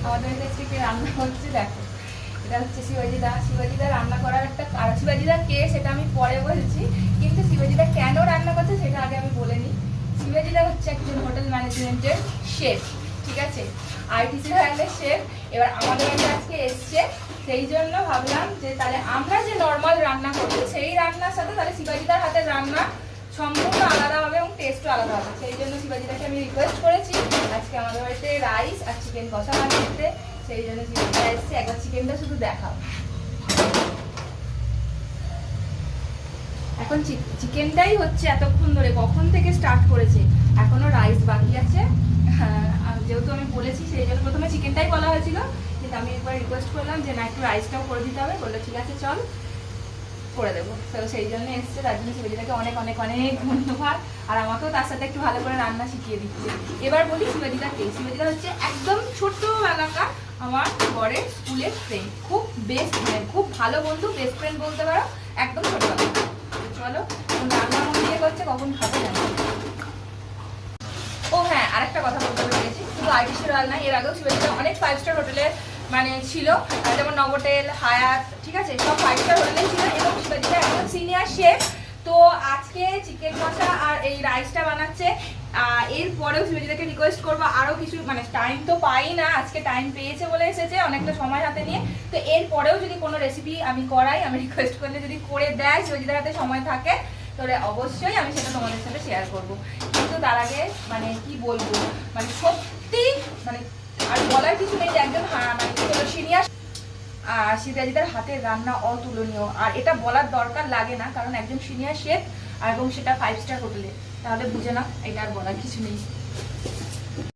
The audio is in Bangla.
আমাদের কাছে কি রান্না হচ্ছে দেখো, এটা হচ্ছে শিবাজিদা। শিবাজিদা রান্না করার একটা কারণ, শিবাজিদা কে সেটা আমি পরে বলছি, কিন্তু শিবাজিদা কেন রান্না করছে সেটা আগে আমি বলে নিই। শিবাজিদা হচ্ছে একজন হোটেল ম্যানেজমেন্টের শেফ, ঠিক আছে, আইটিসি রয়্যালের শেফ। এবার আমাদের কাছে আজকে এসছে, সেই জন্য ভাবলাম যে তাহলে আমরা যে নর্মাল রান্না করবো সেই রান্নার সাথে তাহলে শিবাজিদার হাতের রান্না সম্পূর্ণ আলাদা হবে এবং টেস্টও আলাদা হবে। সেই জন্য শিবাজিদাকে আমি রিকোয়েস্ট করেছি আজকে আমাদের বাড়িতে রাইস আর চিকেন কষা বানিয়ে, সেই জন্য চিকেনটা এসছে। একবার চিকেনটা শুধু দেখাও। এখন চিকেনটাই হচ্ছে এতক্ষণ ধরে, কখন থেকে স্টার্ট করেছে, এখনো রাইস বাকি আছে। যেহেতু আমি বলেছি সেই জন্য প্রথমে চিকেনটাই বলা হয়েছিল, কিন্তু আমি একবার রিকোয়েস্ট করলাম যে না একটু রাইসটাও করে দিতে হবে, বললো ঠিক আছে চল করে দেবো। তো সেই জন্য এসছে, তার জন্য শিবাজিদাকে অনেক অনেক অনেক ধন্যবাদ। আর আমাকেও তার সাথে একটু ভালো করে রান্না শিখিয়ে দিচ্ছে। এবার বলি শিবাজিদা কে। শিবাজিদা হচ্ছে একদম ছোট্টবেলাকার আমার বরের স্কুলের ফ্রেন্ড, খুব বেস্ট ফ্রেন্ড, খুব ভালো বন্ধু, বেস্ট ফ্রেন্ড বলতে পারো, একদম ছোটবেলা। চলো রান্নার মধ্যে করছে, কখন খাবে জানো। ও হ্যাঁ, আরেকটা কথা বলতে পেরেছি, শুধু আইটিসি রয়্যাল না, এর আগেও শিবাজিদা অনেক 5 স্টার হোটেলে মানে ছিল, যেমন নভোটেল, হায়াত, ঠিক আছে, সব 5 স্টার হোটেলে ছিল এবং শিবাজিদা একজন সিনিয়র শেফ। তো আজকে চিকেন কষা আর এই রাইসটা বানাচ্ছে। এরপরেও শিবাজিদাকে রিকোয়েস্ট করবো আরও কিছু, মানে টাইম তো পাই না, আজকে টাইম পেয়েছে বলে এসেছে অনেকটা সময় হাতে নিয়ে। তো এরপরেও যদি কোনো রেসিপি আমি করাই, আমি রিকোয়েস্ট করলে যদি করে দেয়, শিবাজিদার হাতে সময় থাকে, তাহলে অবশ্যই আমি সেটা তোমাদের সাথে শেয়ার করবো। কিন্তু তার আগে মানে কি বলবো, মানে সত্যি মানে আর বলার কিছু নেই যে একজন মানে সিনিয়র শিবাজিদার হাতের রান্না অতুলনীয়। আর এটা বলার দরকার লাগে না, কারণ একজন সিনিয়র শেফ এবং সেটা 5 স্টার হোটেলে, তাহলে বুঝে না, এটা আর বলার কিছু নেই।